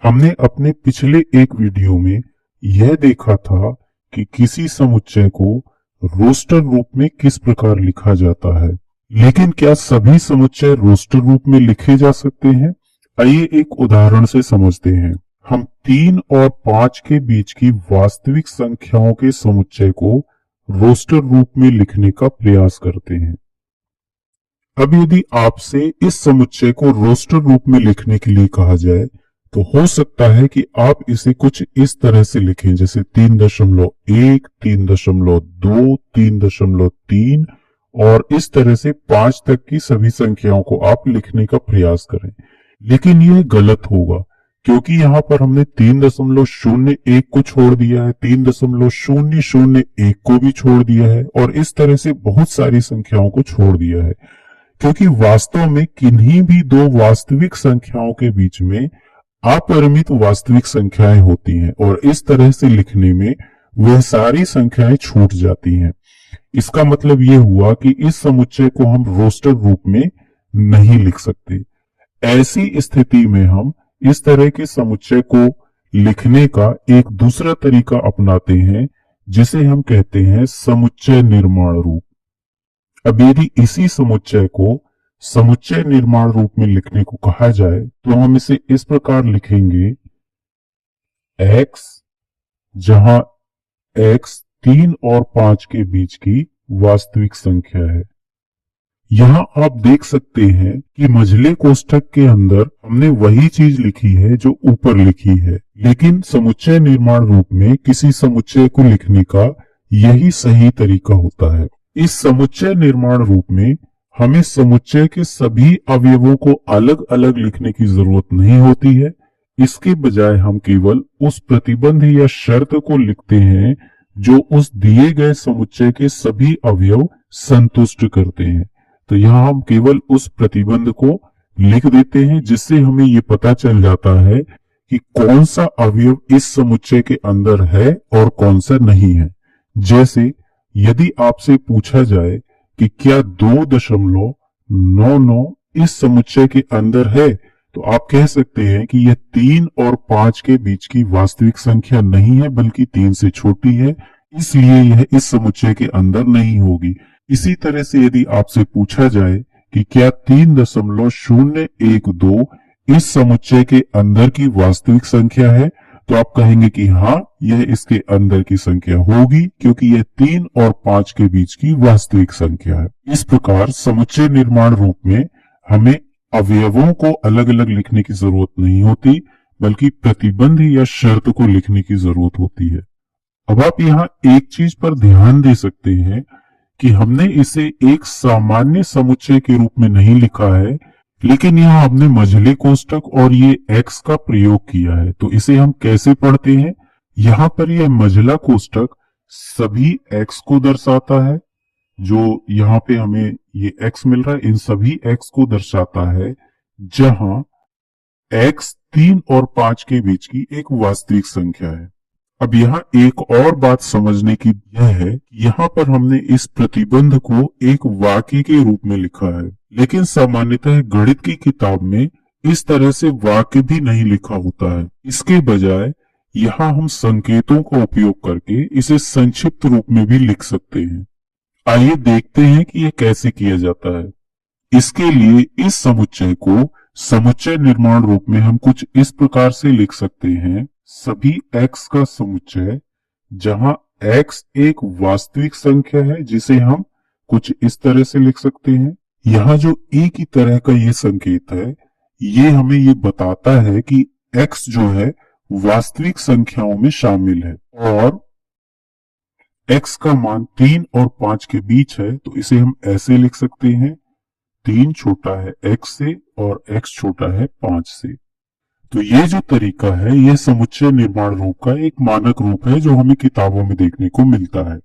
हमने अपने पिछले एक वीडियो में यह देखा था कि किसी समुच्चय को रोस्टर रूप में किस प्रकार लिखा जाता है। लेकिन क्या सभी समुच्चय रोस्टर रूप में लिखे जा सकते हैं? आइए एक उदाहरण से समझते हैं। हम 3 और 5 के बीच की वास्तविक संख्याओं के समुच्चय को रोस्टर रूप में लिखने का प्रयास करते हैं। अब यदि आपसे इस समुच्चय को रोस्टर रूप में लिखने के लिए कहा जाए तो हो सकता है कि आप इसे कुछ इस तरह से लिखें, जैसे 3.1, 3.2, 3.3 और इस तरह से 5 तक की सभी संख्याओं को आप लिखने का प्रयास करें। लेकिन यह गलत होगा क्योंकि यहाँ पर हमने 3.01 को छोड़ दिया है, 3.001 को भी छोड़ दिया है और इस तरह से बहुत सारी संख्याओं को छोड़ दिया है, क्योंकि वास्तव में किन्हीं भी दो वास्तविक संख्याओं के बीच में अपरिमित वास्तविक संख्याएं होती हैं और इस तरह से लिखने में वह सारी संख्याएं छूट जाती हैं। इसका मतलब यह हुआ कि इस समुच्चय को हम रोस्टर रूप में नहीं लिख सकते। ऐसी स्थिति में हम इस तरह के समुच्चय को लिखने का एक दूसरा तरीका अपनाते हैं, जिसे हम कहते हैं समुच्चय निर्माण रूप। अब यदि इसी समुच्चय को समुच्चय निर्माण रूप में लिखने को कहा जाए तो हम इसे इस प्रकार लिखेंगे x, जहां x 3 और 5 के बीच की वास्तविक संख्या है। यहां आप देख सकते हैं कि मझले कोष्ठक के अंदर हमने वही चीज लिखी है जो ऊपर लिखी है, लेकिन समुच्चय निर्माण रूप में किसी समुच्चय को लिखने का यही सही तरीका होता है। इस समुच्चय निर्माण रूप में हमें समुच्चय के सभी अवयवों को अलग अलग लिखने की जरूरत नहीं होती है। इसके बजाय हम केवल उस प्रतिबंध या शर्त को लिखते हैं जो उस दिए गए समुच्चय के सभी अवयव संतुष्ट करते हैं। तो यहाँ हम केवल उस प्रतिबंध को लिख देते हैं, जिससे हमें ये पता चल जाता है कि कौन सा अवयव इस समुच्चय के अंदर है और कौन सा नहीं है। जैसे यदि आपसे पूछा जाए कि क्या 2.99 इस समुच्चय के अंदर है, तो आप कह सकते हैं कि यह 3 और 5 के बीच की वास्तविक संख्या नहीं है, बल्कि 3 से छोटी है, इसलिए यह इस समुच्चय के अंदर नहीं होगी। इसी तरह से यदि आपसे पूछा जाए कि क्या 3.012 इस समुच्चय के अंदर की वास्तविक संख्या है, तो आप कहेंगे कि हाँ, यह इसके अंदर की संख्या होगी, क्योंकि यह 3 और 5 के बीच की वास्तविक संख्या है। इस प्रकार समुच्चय निर्माण रूप में हमें अवयवों को अलग अलग लिखने की जरूरत नहीं होती, बल्कि प्रतिबंध या शर्त को लिखने की जरूरत होती है। अब आप यहाँ एक चीज पर ध्यान दे सकते हैं कि हमने इसे एक सामान्य समुच्चय के रूप में नहीं लिखा है, लेकिन यहाँ हमने मझले कोष्ठक और ये x का प्रयोग किया है। तो इसे हम कैसे पढ़ते हैं? यहाँ पर यह मझला कोष्ठक सभी x को दर्शाता है, जो यहाँ पे हमें ये x मिल रहा है, इन सभी x को दर्शाता है, जहां x 3 और 5 के बीच की एक वास्तविक संख्या है। अब यहाँ एक और बात समझने की यह है कि यहाँ पर हमने इस प्रतिबंध को एक वाक्य के रूप में लिखा है, लेकिन सामान्यतः गणित की किताब में इस तरह से वाक्य भी नहीं लिखा होता है। इसके बजाय यहाँ हम संकेतों का उपयोग करके इसे संक्षिप्त रूप में भी लिख सकते हैं। आइए देखते हैं कि यह कैसे किया जाता है। इसके लिए इस समुच्चय को समुच्चय निर्माण रूप में हम कुछ इस प्रकार से लिख सकते हैं, सभी x का समुच्चय, जहां x एक वास्तविक संख्या है, जिसे हम कुछ इस तरह से लिख सकते हैं। यहाँ जो a की तरह का ये संकेत है, ये हमें ये बताता है कि x जो है वास्तविक संख्याओं में शामिल है और x का मान 3 और 5 के बीच है, तो इसे हम ऐसे लिख सकते हैं, 3 छोटा है x से और x छोटा है 5 से। तो ये जो तरीका है, यह समुच्चय निर्माण रूप का एक मानक रूप है जो हमें किताबों में देखने को मिलता है।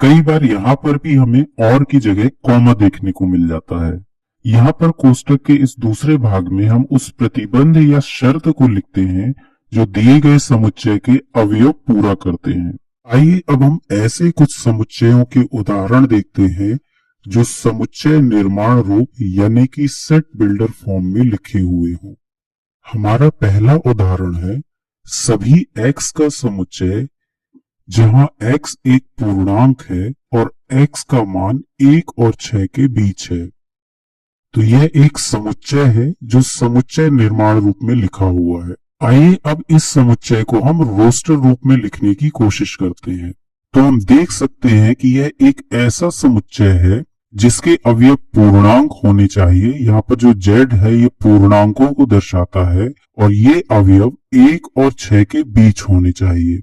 कई बार यहाँ पर भी हमें और की जगह कॉमा देखने को मिल जाता है। यहाँ पर कोष्ठक के इस दूसरे भाग में हम उस प्रतिबंध या शर्त को लिखते हैं जो दिए गए समुच्चय के अवयव पूरा करते हैं। आइए अब हम ऐसे कुछ समुच्चयों के उदाहरण देखते हैं जो समुच्चय निर्माण रूप यानी कि सेट बिल्डर फॉर्म में लिखे हुए हों। हमारा पहला उदाहरण है सभी x का समुच्चय जहां x एक पूर्णांक है और x का मान 1 और 6 के बीच है। तो यह एक समुच्चय है जो समुच्चय निर्माण रूप में लिखा हुआ है। आइए अब इस समुच्चय को हम रोस्टर रूप में लिखने की कोशिश करते हैं। तो हम देख सकते हैं कि यह एक ऐसा समुच्चय है जिसके अवयव पूर्णांक होने चाहिए। यहाँ पर जो z है ये पूर्णांकों को दर्शाता है और ये अवयव 1 और 6 के बीच होने चाहिए।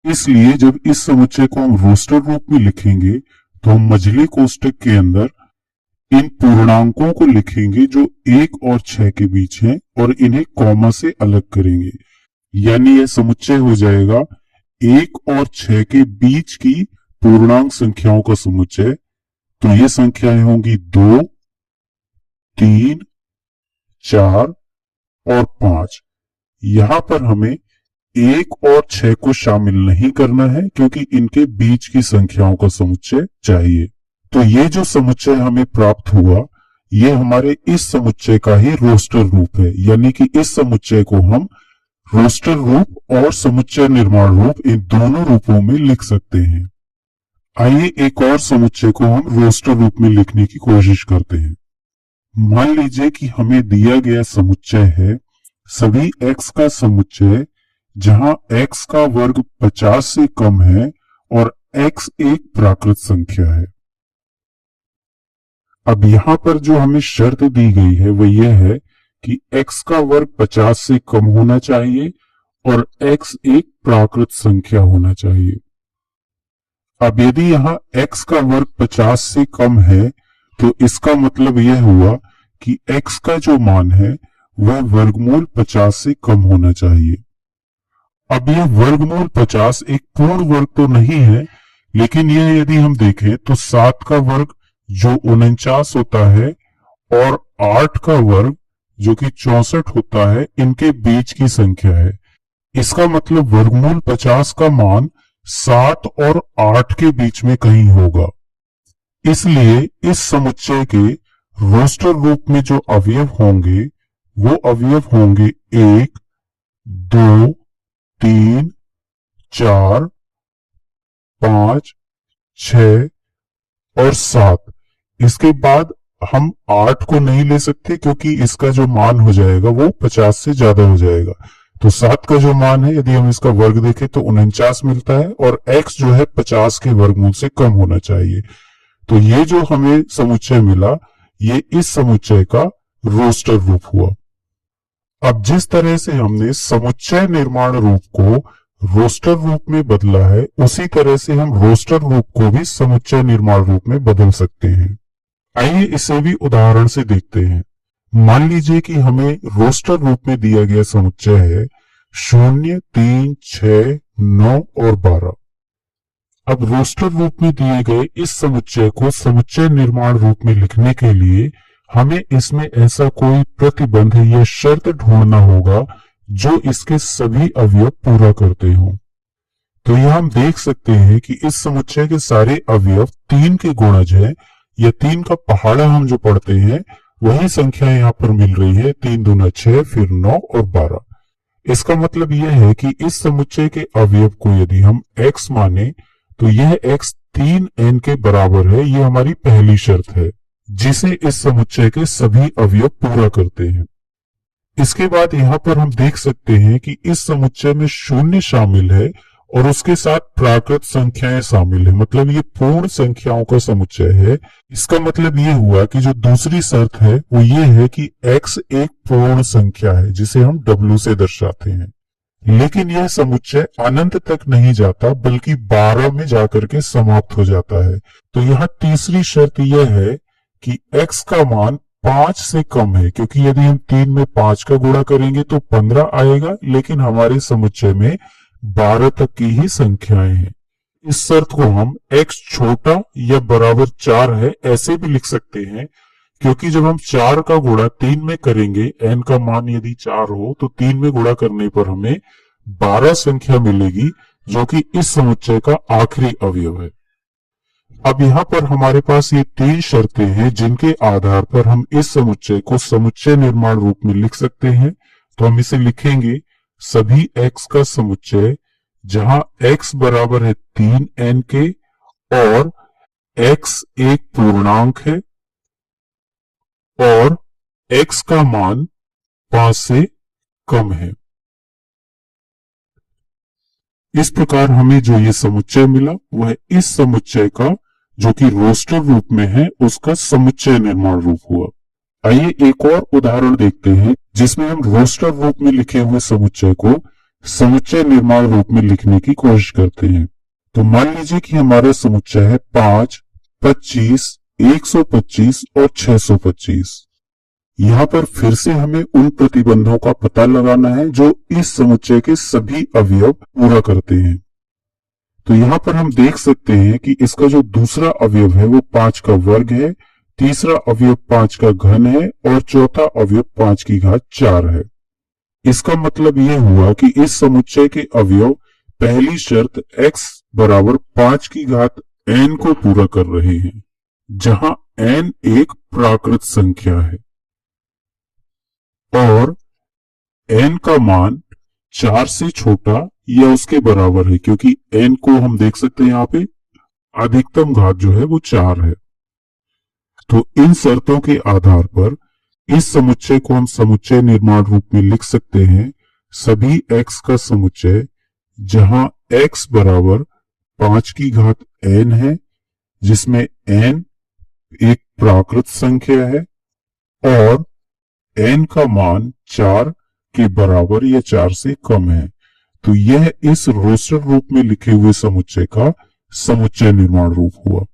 इसलिए जब इस समुच्चय को हम रोस्टर रूप में लिखेंगे तो हम मझले कोष्टक के अंदर इन पूर्णांकों को लिखेंगे जो 1 और 6 के बीच हैं और इन्हें कॉमा से अलग करेंगे। यानी यह समुच्चय हो जाएगा 1 और 6 के बीच की पूर्णांक संख्याओं का समुच्चय। तो ये संख्याएं होंगी 2, 3, 4 और 5। यहां पर हमें 1 और 6 को शामिल नहीं करना है क्योंकि इनके बीच की संख्याओं का समुच्चय चाहिए। तो ये जो समुच्चय हमें प्राप्त हुआ ये हमारे इस समुच्चय का ही रोस्टर रूप है। यानी कि इस समुच्चय को हम रोस्टर रूप और समुच्चय निर्माण रूप इन दोनों रूपों में लिख सकते हैं। आइए एक और समुच्चय को हम रोस्टर रूप में लिखने की कोशिश करते हैं। मान लीजिए कि हमें दिया गया समुच्चय है सभी x का समुच्चय जहां x का वर्ग 50 से कम है और x एक प्राकृत संख्या है। अब यहां पर जो हमें शर्त दी गई है वो यह है कि x का वर्ग 50 से कम होना चाहिए और x एक प्राकृत संख्या होना चाहिए। अब यदि यहाँ x का वर्ग 50 से कम है तो इसका मतलब यह हुआ कि x का जो मान है वह वर्गमूल 50 से कम होना चाहिए। अब यह वर्गमूल 50 एक पूर्ण वर्ग तो नहीं है, लेकिन यह यदि हम देखें तो 7 का वर्ग जो 49 होता है और 8 का वर्ग जो कि 64 होता है इनके बीच की संख्या है। इसका मतलब वर्गमूल 50 का मान 7 और 8 के बीच में कहीं होगा। इसलिए इस समुच्चय के रोस्टर रूप में जो अवयव होंगे वो अवयव होंगे 1, 2, 3, 4, 5, 6 और 7। इसके बाद हम 8 को नहीं ले सकते क्योंकि इसका जो मान हो जाएगा वो 50 से ज्यादा हो जाएगा। तो 7 का जो मान है यदि हम इसका वर्ग देखें तो 49 मिलता है और x जो है 50 के वर्गमूल से कम होना चाहिए। तो ये जो हमें समुच्चय मिला ये इस समुच्चय का रोस्टर रूप हुआ। अब जिस तरह से हमने समुच्चय निर्माण रूप को रोस्टर रूप में बदला है उसी तरह से हम रोस्टर रूप को भी समुच्चय निर्माण रूप में बदल सकते हैं। आइए इसे भी उदाहरण से देखते हैं। मान लीजिए कि हमें रोस्टर रूप में दिया गया समुच्चय है 0, 3, 6, 9 और 12। अब रोस्टर रूप में दिए गए इस समुच्चय को समुच्चय निर्माण रूप में लिखने के लिए हमें इसमें ऐसा कोई प्रतिबंध या शर्त ढूंढना होगा जो इसके सभी अवयव पूरा करते हों। तो यह हम देख सकते हैं कि इस समुच्चय के सारे अवयव 3 के गुणज हैं या 3 का पहाड़ा हम जो पढ़ते हैं वही संख्या यहाँ पर मिल रही है। 3 दूना 6 फिर 9 और 12। इसका मतलब यह है कि इस समुच्चय के अवयव को यदि हम x माने तो यह x 3n के बराबर है। यह हमारी पहली शर्त है जिसे इस समुच्चय के सभी अवयव पूरा करते हैं। इसके बाद यहाँ पर हम देख सकते हैं कि इस समुच्चय में 0 शामिल है और उसके साथ प्राकृत संख्याएं शामिल है, मतलब ये पूर्ण संख्याओं का समुच्चय है। इसका मतलब ये हुआ कि जो दूसरी शर्त है वो ये है कि x एक पूर्ण संख्या है जिसे हम w से दर्शाते हैं। लेकिन यह समुच्चय अनंत तक नहीं जाता बल्कि 12 में जाकर के समाप्त हो जाता है। तो यहाँ तीसरी शर्त यह है कि x का मान 5 से कम है, क्योंकि यदि हम 3 में 5 का गुणा करेंगे तो 15 आएगा, लेकिन हमारे समुच्चय में 12 तक की ही संख्याएं हैं। इस शर्त को हम x छोटा या बराबर 4 है ऐसे भी लिख सकते हैं, क्योंकि जब हम 4 का गुणा 3 में करेंगे, n का मान यदि 4 हो तो 3 में गुणा करने पर हमें 12 संख्या मिलेगी जो कि इस समुच्चय का आखिरी अवयव है। अब यहाँ पर हमारे पास ये 3 शर्तें हैं जिनके आधार पर हम इस समुच्चय को समुच्चय निर्माण रूप में लिख सकते हैं तो हम इसे लिखेंगे सभी x का समुच्चय जहां x बराबर है 3n के और x एक पूर्णांक है और x का मान 5 से कम है। इस प्रकार हमें जो ये समुच्चय मिला वह इस समुच्चय का, जो कि रोस्टर रूप में है, उसका समुच्चय निर्माण रूप हुआ। आइए एक और उदाहरण देखते हैं जिसमें हम रोस्टर रूप में लिखे हुए समुच्चय को समुच्चय निर्माण रूप में लिखने की कोशिश करते हैं। तो मान लीजिए कि हमारा समुच्चय है 5, 25, 125 और 625। यहां पर फिर से हमें उन प्रतिबंधों का पता लगाना है जो इस समुच्चय के सभी अवयव पूरा करते हैं। तो यहां पर हम देख सकते हैं कि इसका जो दूसरा अवयव है वो 5 का वर्ग है, तीसरा अवयव 5 का घन है और चौथा अवयव 5 की घात 4 है। इसका मतलब यह हुआ कि इस समुच्चय के अवयव पहली शर्त x बराबर 5 की घात n को पूरा कर रहे हैं, जहां n एक प्राकृत संख्या है और n का मान 4 से छोटा या उसके बराबर है, क्योंकि n को हम देख सकते हैं यहाँ पे अधिकतम घात जो है वो 4 है। तो इन शर्तों के आधार पर इस समुच्चय को हम समुच्चय निर्माण रूप में लिख सकते हैं सभी x का समुच्चय जहां x बराबर 5 की घात n है, जिसमें n एक प्राकृत संख्या है और n का मान 4 के बराबर या 4 से कम है। तो यह इस रोस्टर रूप में लिखे हुए समुच्चय का समुच्चय निर्माण रूप हुआ।